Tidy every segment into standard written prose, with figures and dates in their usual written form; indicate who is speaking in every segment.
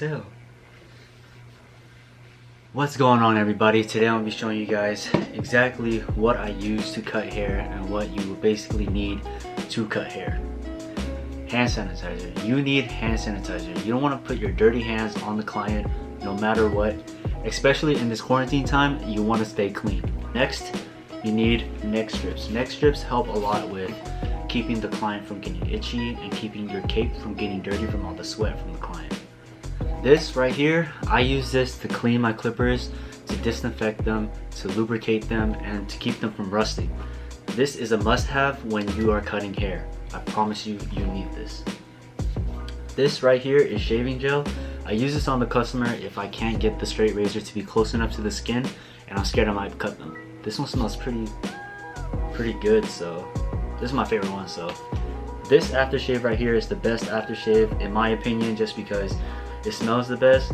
Speaker 1: hell. What's going on, everybody? Today I'm going to be showing you guys exactly what I use to cut hair and what you basically need to cut hair. Hand sanitizer. You need hand sanitizer. You don't want to put your dirty hands on the client no matter what. Especially in this quarantine time, you want to stay clean. Next, you need neck strips. Neck strips help a lot with keeping the client from getting itchy and keeping your cape from getting dirty from all the sweat from the client. This right here, I use this to clean my clippers, to disinfect them, to lubricate them, and to keep them from rusting. This is a must-have when you are cutting hair. I promise you, you need this. This right here is shaving gel. I use this on the customer if I can't get the straight razor to be close enough to the skin and I'm scared I might cut them. This one smells pretty good, so this is my favorite one. So this aftershave right here is the best aftershave in my opinion, just because it smells the best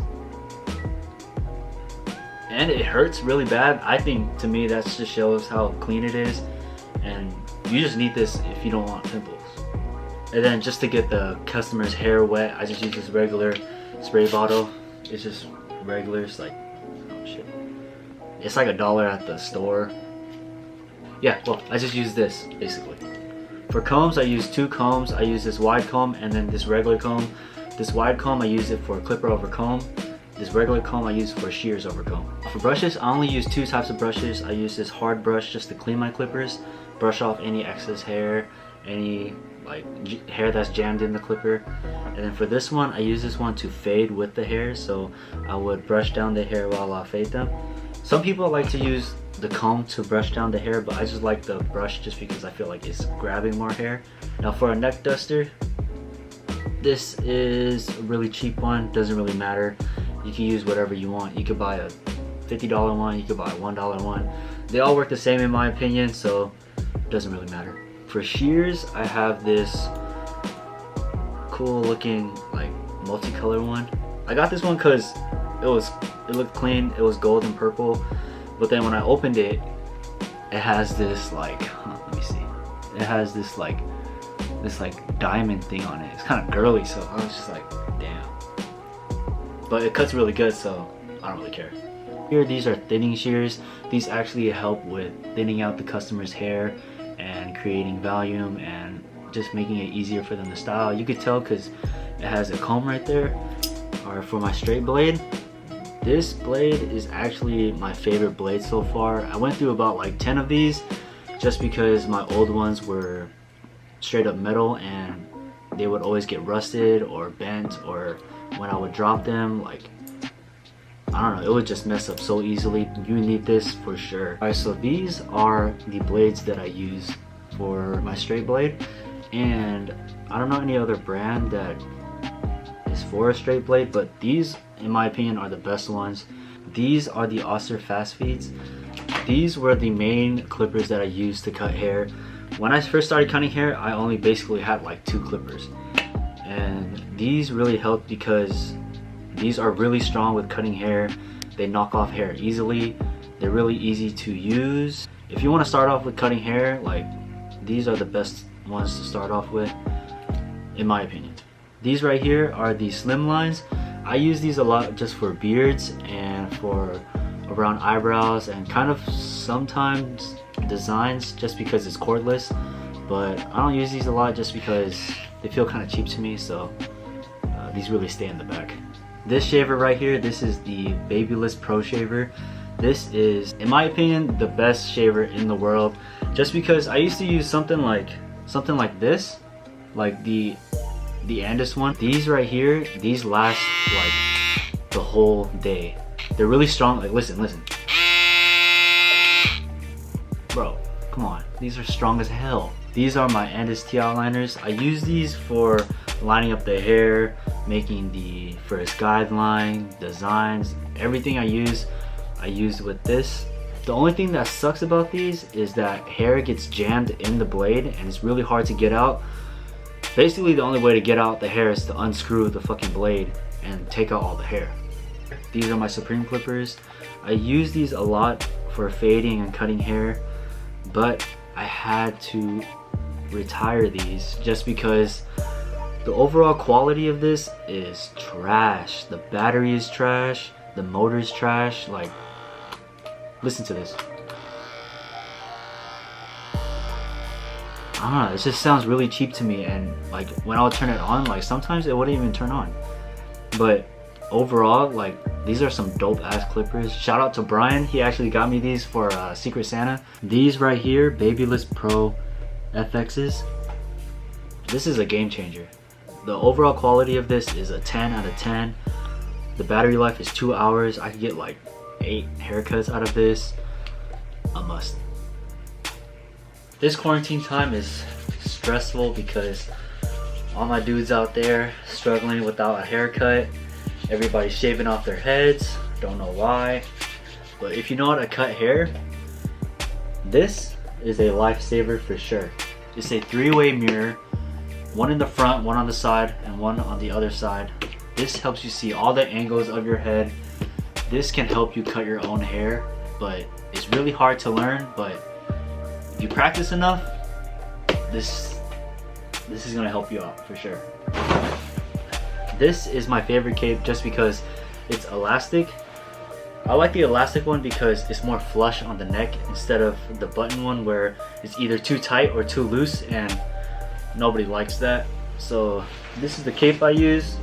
Speaker 1: and it hurts really bad. I think, to me, that just shows how clean it is, and you just need this if you don't want pimples. And then just to get the customer's hair wet, I just use this regular spray bottle. It's just regular. It's like, oh shit, it's like $1 at the store. Yeah, well, I just use this basically. For combs, I use two combs. I use this wide comb and then this regular comb. This wide comb, I use it for clipper over comb. This regular comb, I use for shears over comb. For brushes, I only use two types of brushes. I use this hard brush just to clean my clippers, brush off any excess hair, any like hair that's jammed in the clipper. And then for this one, I use this one to fade with the hair, so I would brush down the hair while I fade them. Some people like to use the comb to brush down the hair, but I just like the brush just because I feel like it's grabbing more hair. Now for a neck duster, this is a really cheap one, doesn't really matter. You can use whatever you want. You could buy a $50 one, you could buy a $1 one. They all work the same in my opinion, so it doesn't really matter. For shears, I have this cool looking like multicolor one. I got this one because it looked clean, it was gold and purple. But then when I opened it, it has this like, let me see. It has this like diamond thing on it. It's kind of girly, so I was just like, damn. But it cuts really good, so I don't really care. Here, these are thinning shears. These actually help with thinning out the customer's hair and creating volume and just making it easier for them to style. You could tell because it has a comb right there. Or for my straight blade, this blade is actually my favorite blade so far. I went through about like 10 of these just because my old ones were straight up metal and they would always get rusted or bent, or when I would drop them, like, I don't know, it would just mess up so easily. You need this for sure. Alright, so these are the blades that I use for my straight blade, and I don't know any other brand that is for a straight blade, but these in my opinion are the best ones. These are the Oster fast feeds. These were the main clippers that I used to cut hair. When I first started cutting hair, I only basically had like 2 clippers, and these really helped because these are really strong with cutting hair. They knock off hair easily. They're really easy to use. If you want to start off with cutting hair, like, these are the best ones to start off with in my opinion. These right here are the Slimlines. I use these a lot just for beards and for around eyebrows and kind of sometimes designs, just because it's cordless. But I don't use these a lot just because they feel kind of cheap to me, so these really stay in the back. This shaver right here, this is the Babyliss Pro Shaver. This is, in my opinion, the best shaver in the world, just because I used to use something like this, like the Andis one. These right here, these last like the whole day. They're really strong. Like, listen, bro, come on, these are strong as hell. These are my Andis T-Outliners. I use these for lining up the hair, making the first guideline, designs, everything I used with this. The only thing that sucks about these is that hair gets jammed in the blade and it's really hard to get out. Basically, the only way to get out the hair is to unscrew the fucking blade and take out all the hair. These are my Supreme clippers. I use these a lot for fading and cutting hair, but I had to retire these just because The overall quality of this is trash. The battery is trash. The motor is trash. Like, listen to this. I don't know, it just sounds really cheap to me, and like when I would turn it on, like sometimes it wouldn't even turn on. But overall, like, these are some dope ass clippers. Shout out to Brian, he actually got me these for Secret Santa. These right here, Babyliss Pro FXs. This is a game changer. The overall quality of this is a 10 out of 10. The battery life is 2 hours. I could get like 8 haircuts out of this. A must. This quarantine time is stressful because all my dudes out there struggling without a haircut. Everybody's shaving off their heads. Don't know why. But if you know how to cut hair, this is a lifesaver for sure. It's a 3-way mirror. One in the front, one on the side, and one on the other side. This helps you see all the angles of your head. This can help you cut your own hair, but it's really hard to learn. But if you practice enough, this is gonna help you out for sure. This is my favorite cape just because it's elastic. I like the elastic one because it's more flush on the neck instead of the button one where it's either too tight or too loose, and nobody likes that. So this is the cape I use.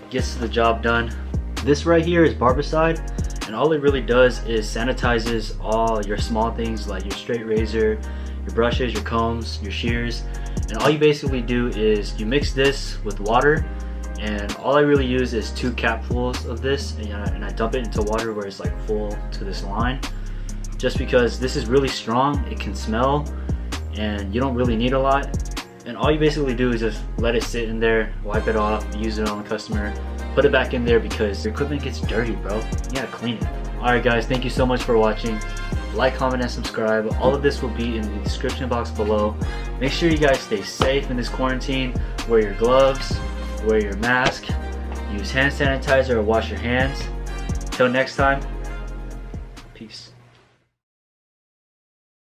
Speaker 1: Gets the job done. This right here is Barbicide, and all it really does is sanitizes all your small things like your straight razor, your brushes, your combs, your shears. And all you basically do is you mix this with water, and all I really use is 2 capfuls of this, and I dump it into water where it's like full to this line, just because this is really strong. It can smell and you don't really need a lot. And all you basically do is just let it sit in there, wipe it off, use it on the customer, put it back in there because your equipment gets dirty, bro. You gotta clean it. Alright guys, thank you so much for watching. Like, comment, and subscribe. All of this will be in the description box below. Make sure you guys stay safe in this quarantine. Wear your gloves, wear your mask, use hand sanitizer or wash your hands. Till next time, peace.